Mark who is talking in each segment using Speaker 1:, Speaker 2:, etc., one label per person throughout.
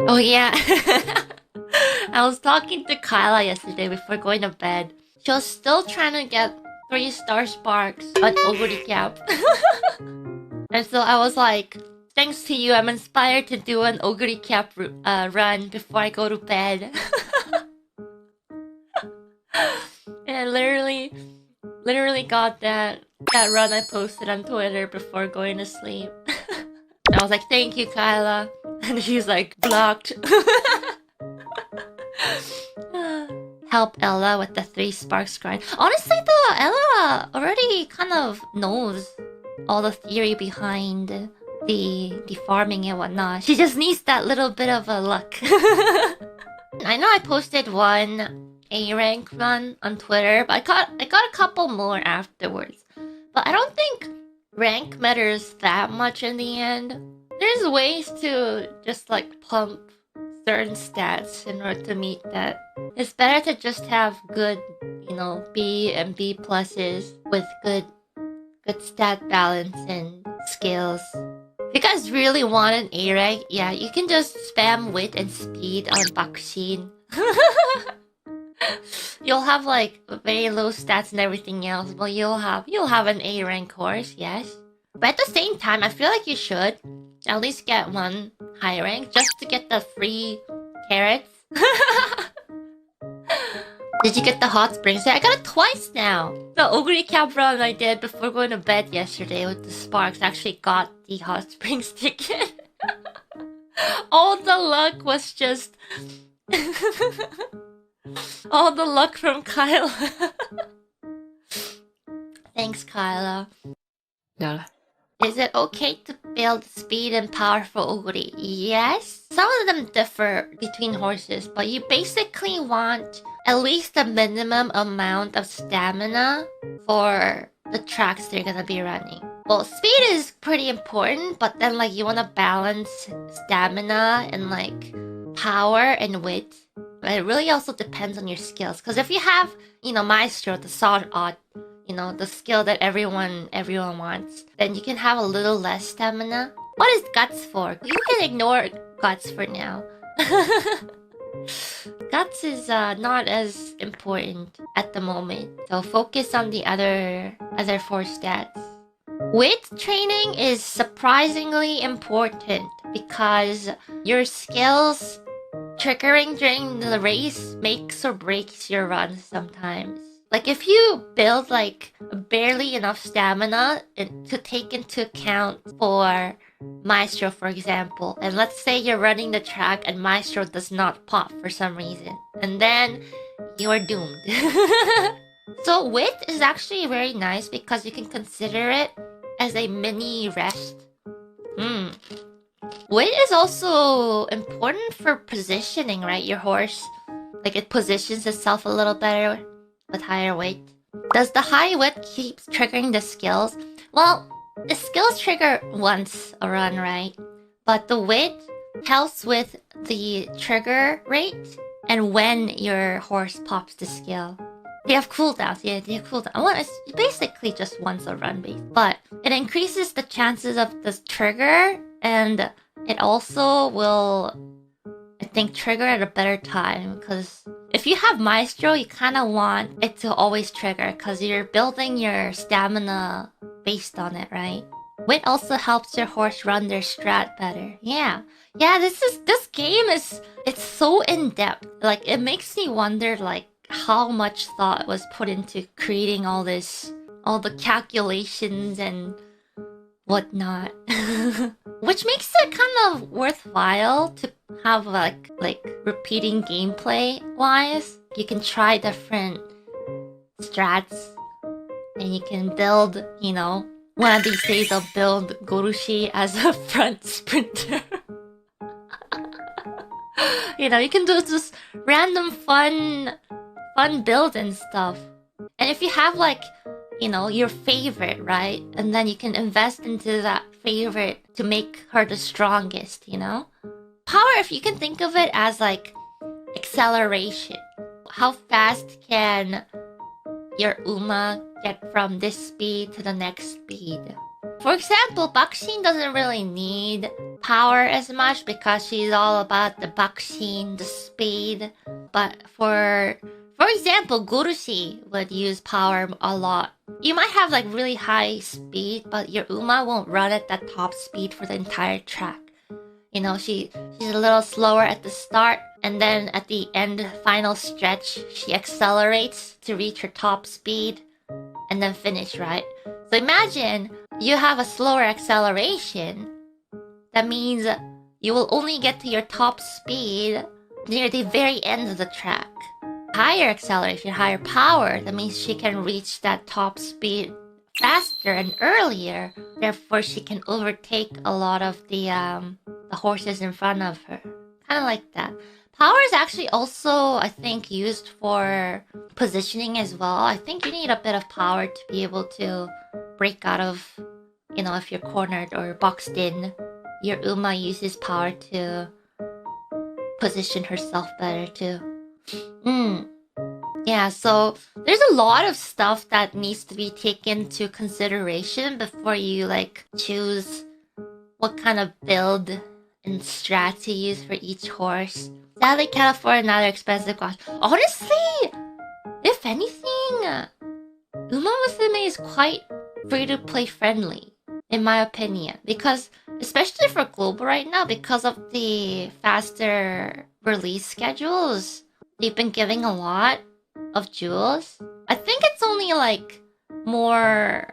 Speaker 1: Oh yeah. I was talking to Kyla yesterday before going to bed. She was still trying to get 3-star sparks on Oguri Cap. And so I was like, thanks to you, I'm inspired to do an Oguri Cap run before I go to bed. And I literally got that run I posted on Twitter before going to sleep. And I was like, thank you, Kyla. And she's like, blocked. Help Ella with the 3 sparks grind. Honestly though, Ella already kind of knows all the theory behind the farming and whatnot. She just needs that little bit of a luck. I know I posted one A rank run on Twitter, but I got a couple more afterwards. But I don't think rank matters that much in the end. There's ways to just like pump certain stats in order to meet that. It's better to just have good, you know, B and B pluses with good stat balance and skills. If you guys really want an A rank, yeah, you can just spam wit and speed on Bakushin. You'll have like very low stats and everything else, but you'll have an A rank horse, yes. But at the same time, I feel like you should at least get one high rank just to get the free carrots. Did you get the hot springs? Yeah, I got it twice now. The Oguri Cap run I did before going to bed yesterday with the sparks actually got the hot springs ticket. All the luck was just... all the luck from Kyla. Thanks, Kyla.
Speaker 2: No.
Speaker 1: Is it okay to build speed and power for Oguri? Yes. Some of them differ between horses, but you basically want at least a minimum amount of stamina for the tracks they're gonna be running. Well, speed is pretty important, but then like you want to balance stamina and like power and wit. It really also depends on your skills. Because if you have, you know, Maestro, the sword art, you know, the skill that everyone wants, then you can have a little less stamina. What is Guts for? You can ignore Guts for now. Guts is not as important at the moment. So focus on the other 4 stats. Wit training is surprisingly important because your skills triggering during the race makes or breaks your runs sometimes. Like if you build like barely enough stamina to take into account for Maestro, for example, and let's say you're running the track and Maestro does not pop for some reason, and then you're doomed. So wit is actually very nice because you can consider it as a mini rest. Wit is also important for positioning, right? Your horse, like it positions itself a little better with higher weight. Does the high wit keep triggering the skills? Well, the skills trigger once a run, right? But the wit helps with the trigger rate and when your horse pops the skill. They have cooldowns, yeah, they have cooldown. Well, it's basically just once a run base. But it increases the chances of the trigger, and it also will, I think, trigger at a better time. Because if you have Maestro, you kind of want it to always trigger because you're building your stamina based on it, right? Wit also helps your horse run their strat better. Yeah, this game is, it's so in-depth. Like, it makes me wonder, like, how much thought was put into creating all the calculations and whatnot. Which makes it kind of worthwhile to have like repeating gameplay wise. You can try different strats and you can build, you know, one of these days I'll build Gorushi as a front sprinter. You know, you can do just random fun builds and stuff. And if you have like, you know, your favorite, right? And then you can invest into that favorite to make her the strongest, you know? Power, if you can think of it as like acceleration. How fast can your Uma get from this speed to the next speed? For example, Baksin doesn't really need power as much because she's all about the Baksin, the speed. But for example, Gurushi would use power a lot. You might have like really high speed, but your Uma won't run at that top speed for the entire track. You know, she's a little slower at the start, and then at the end, final stretch, she accelerates to reach her top speed, and then finish, right? So imagine you have a slower acceleration. That means you will only get to your top speed near the very end of the track. Higher acceleration, higher power, that means she can reach that top speed faster and earlier. Therefore, she can overtake a lot of the horses in front of her. Kind of like that. Power is actually also, I think, used for positioning as well. I think you need a bit of power to be able to break out of, you know, if you're cornered or boxed in. Your Uma uses power to position herself better too. Yeah, so there's a lot of stuff that needs to be taken into consideration before you like choose what kind of build and strat to use for each horse. Sadly, can't afford another expensive watch. Honestly, if anything, Uma Musume is quite free-to-play friendly, in my opinion. Because, especially for global right now, because of the faster release schedules, they've been giving a lot of jewels. I think it's only like more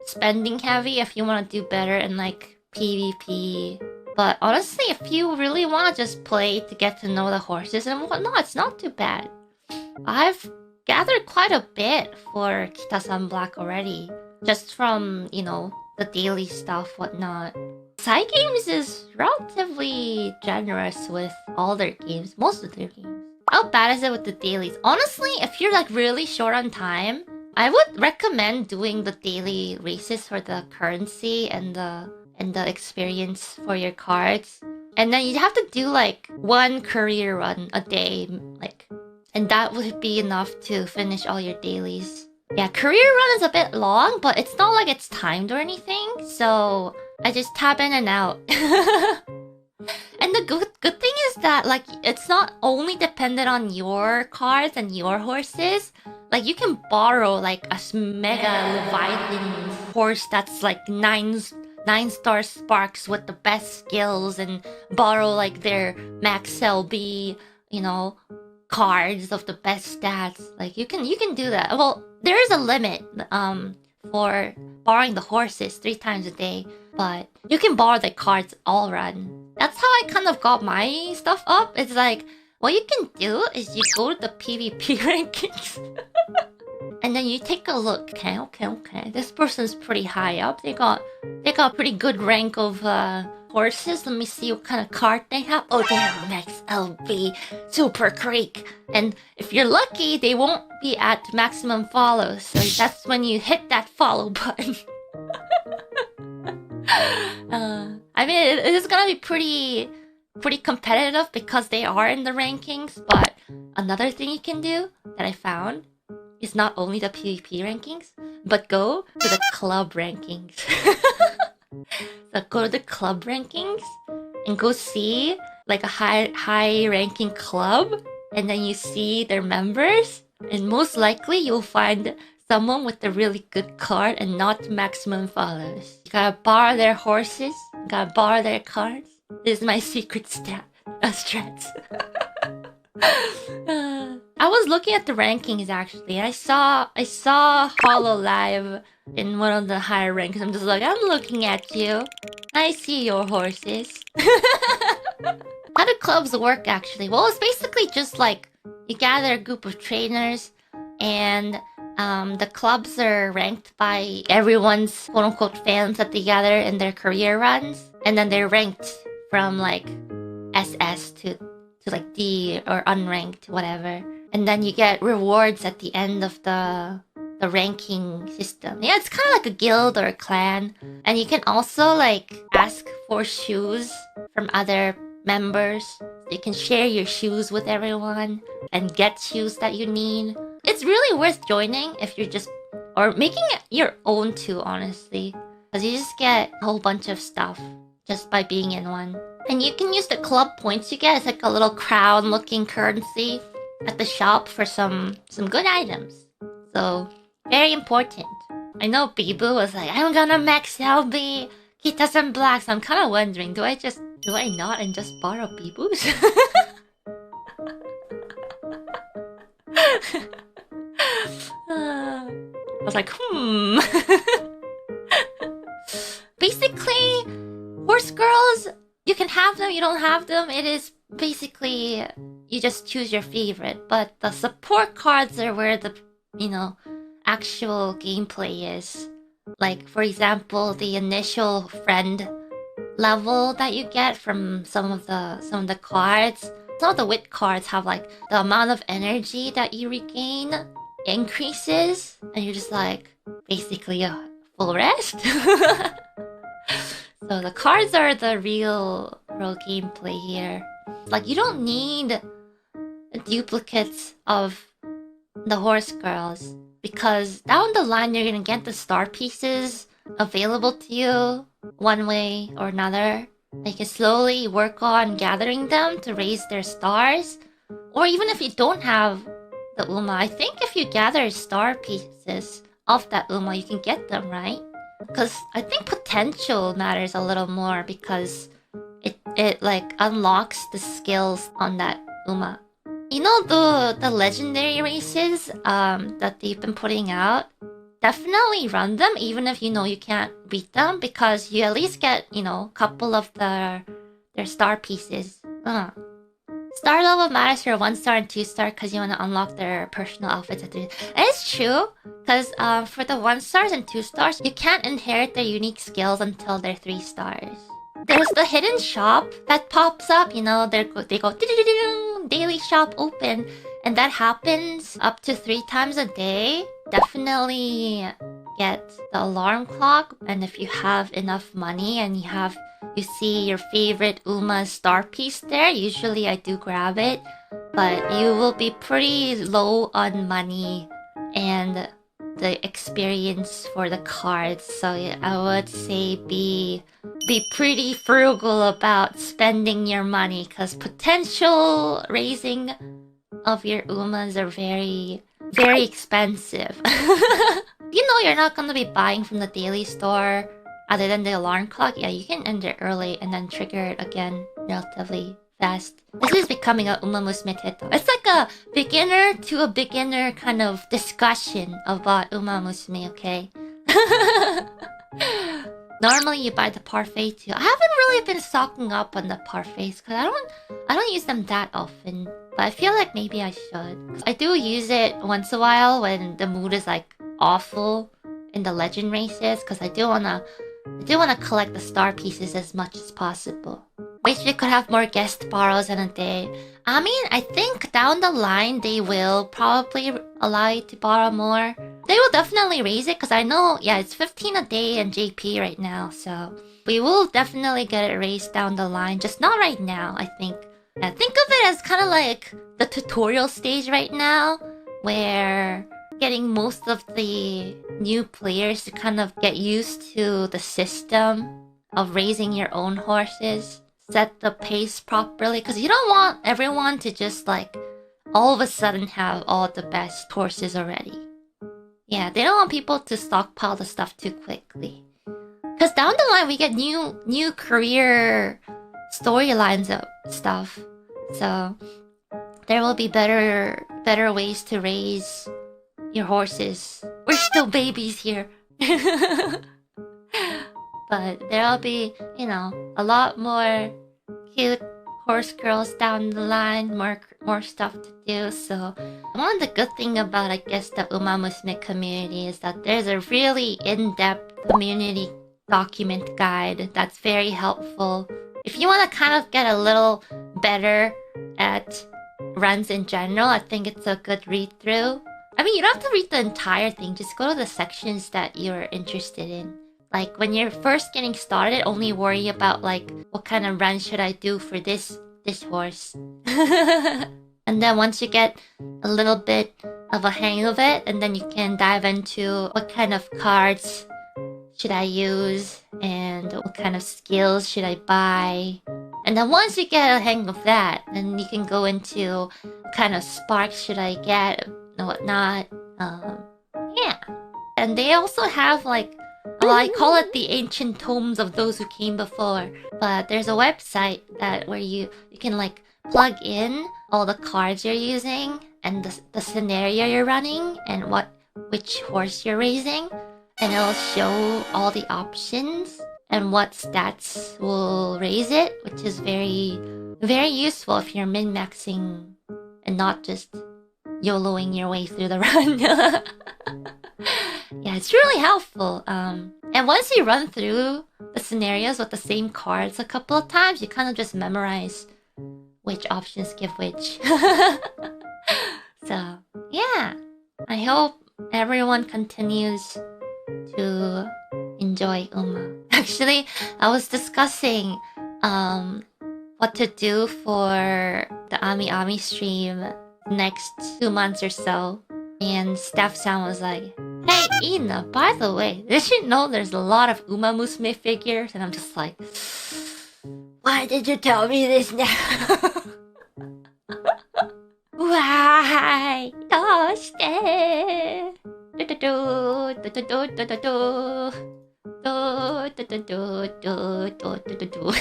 Speaker 1: spending heavy if you want to do better in like PvP. But honestly, if you really want to just play to get to know the horses and whatnot, it's not too bad. I've gathered quite a bit for Kita-san Black already. Just from, you know, the daily stuff, whatnot. Cygames is relatively generous with all their games, most of their games. How bad is it with the dailies? Honestly, if you're like really short on time, I would recommend doing the daily races for the currency and the experience for your cards. And then you'd have to do like one career run a day, like, and that would be enough to finish all your dailies. Yeah, career run is a bit long, but it's not like it's timed or anything, so I just tap in and out. And the good thing is that like it's not only dependent on your cards and your horses. Like you can borrow like a mega Leviathan horse that's like 9-star sparks with the best skills and borrow like their max LB, you know, cards of the best stats. Like you can do that. Well, there is a limit for borrowing the horses 3 times a day, but you can borrow the cards all run. That's how I kind of got my stuff up. It's like what you can do is you go to the PvP rankings and then you take a look. Okay. This person's pretty high up. They got a pretty good rank of horses. Let me see what kind of card they have. Oh, they have max LB, Super Creek. And if you're lucky, they won't be at maximum follows. So that's when you hit that follow button. I mean, it is gonna be pretty competitive because they are in the rankings. But another thing you can do that I found is not only the PvP rankings, but go to the club rankings. So go to the club rankings and go see like a high ranking club, and then you see their members, and most likely you'll find someone with a really good card and not maximum follows. You gotta borrow their horses, you gotta borrow their cards. This is my secret strats. I was looking at the rankings actually. I saw Hololive in one of the higher ranks. I'm just like, I'm looking at you. I see your horses. How do clubs work actually? Well, it's basically just like you gather a group of trainers and the clubs are ranked by everyone's quote-unquote fans that they gather in their career runs. And then they're ranked from like SS to like D or unranked, whatever. And then you get rewards at the end of the ranking system. Yeah, it's kind of like a guild or a clan. And you can also like ask for shoes from other members. So you can share your shoes with everyone and get shoes that you need. It's really worth joining if you're just, or making it your own too, honestly. Because you just get a whole bunch of stuff just by being in one. And you can use the club points you get. It's like a little crown-looking currency at the shop for some good items. So, very important. I know Bibu was like, I'm gonna max out the Kitas and Blacks. I'm kind of wondering, do I not and just borrow Bibu's? I was like, Basically, horse girls, you can have them, you don't have them. It is basically, you just choose your favorite. But the support cards are where the, actual gameplay is. Like, for example, the initial friend level that you get from some of the cards. Some of the wit cards have like the amount of energy that you regain increases, and you're just like basically a full rest. So the cards are the real gameplay here. Like, you don't need duplicates of the horse girls, because down the line you're gonna get the star pieces available to you one way or another. You can slowly work on gathering them to raise their stars. Or even if you don't have the Uma, I think if you gather star pieces of that Uma, you can get them, right? Because I think potential matters a little more, because it like unlocks the skills on that Uma. You know, the legendary races that they've been putting out, definitely run them even if you can't beat them, because you at least get, a couple of their star pieces. Star level matters for 1-star and 2-star because you want to unlock their personal outfits. And it's true, because for the 1-stars and 2-stars, you can't inherit their unique skills until they're 3 stars. There's the hidden shop that pops up, they go daily shop open, and that happens up to 3 times a day. Definitely get the alarm clock, and if you have enough money and you see your favorite Uma's star piece there, usually I do grab it, but you will be pretty low on money and the experience for the cards. So I would say be pretty frugal about spending your money, because potential raising of your Umas are very, very expensive. You're not going to be buying from the daily store other than the alarm clock. Yeah, you can end it early and then trigger it again relatively fast. This is becoming a Uma Musume Teto. It's like a beginner to a beginner kind of discussion about Uma Musume, okay? Normally you buy the parfait too. I haven't really been stocking up on the parfaits because I don't use them that often. But I feel like maybe I should. I do use it once in a while when the mood is like awful in the legend races, because I do wanna collect the star pieces as much as possible. Wish we could have more guest borrows in a day. I mean, I think down the line they will probably allow you to borrow more. They will definitely raise it, because I know, yeah, it's 15 a day in JP right now, so we will definitely get it raised down the line, just not right now, I think. Yeah, think of it as kind of like the tutorial stage right now, where getting most of the new players to kind of get used to the system of raising your own horses, set the pace properly, because you don't want everyone to just like all of a sudden have all the best horses already. Yeah, they don't want people to stockpile the stuff too quickly, because down the line we get new career storylines of stuff, so there will be better ways to raise your horses. We're still babies here. But there'll be, a lot more cute horse girls down the line, more stuff to do. So one of the good thing about, I guess, the Uma Musume community is that there's a really in-depth community document guide that's very helpful. If you want to kind of get a little better at runs in general, I think it's a good read-through. I mean, you don't have to read the entire thing, just go to the sections that you're interested in. Like, when you're first getting started, only worry about, like, what kind of run should I do for this horse? And then once you get a little bit of a hang of it, and then you can dive into what kind of cards should I use, and what kind of skills should I buy. And then once you get a hang of that, then you can go into what kind of sparks should I get and whatnot. Yeah. And they also have like, well, I call it the ancient tomes of those who came before. But there's a website that where you can like plug in all the cards you're using and the scenario you're running and which horse you're raising, and it'll show all the options and what stats will raise it, which is very, very useful if you're min-maxing and not just YOLOing your way through the run. Yeah, it's really helpful. And once you run through the scenarios with the same cards a couple of times, you kind of just memorize which options give which. So, yeah. I hope everyone continues to enjoy Uma. Actually, I was discussing what to do for the Ami Ami stream next 2 months or so. And Staff-san was like, "Hey, Ina, by the way, did you know there's a lot of Uma Musume figures?" And I'm just like, "Why did you tell me this now?" Why? どうして？ドドドドドドドドドドドドドドドドドド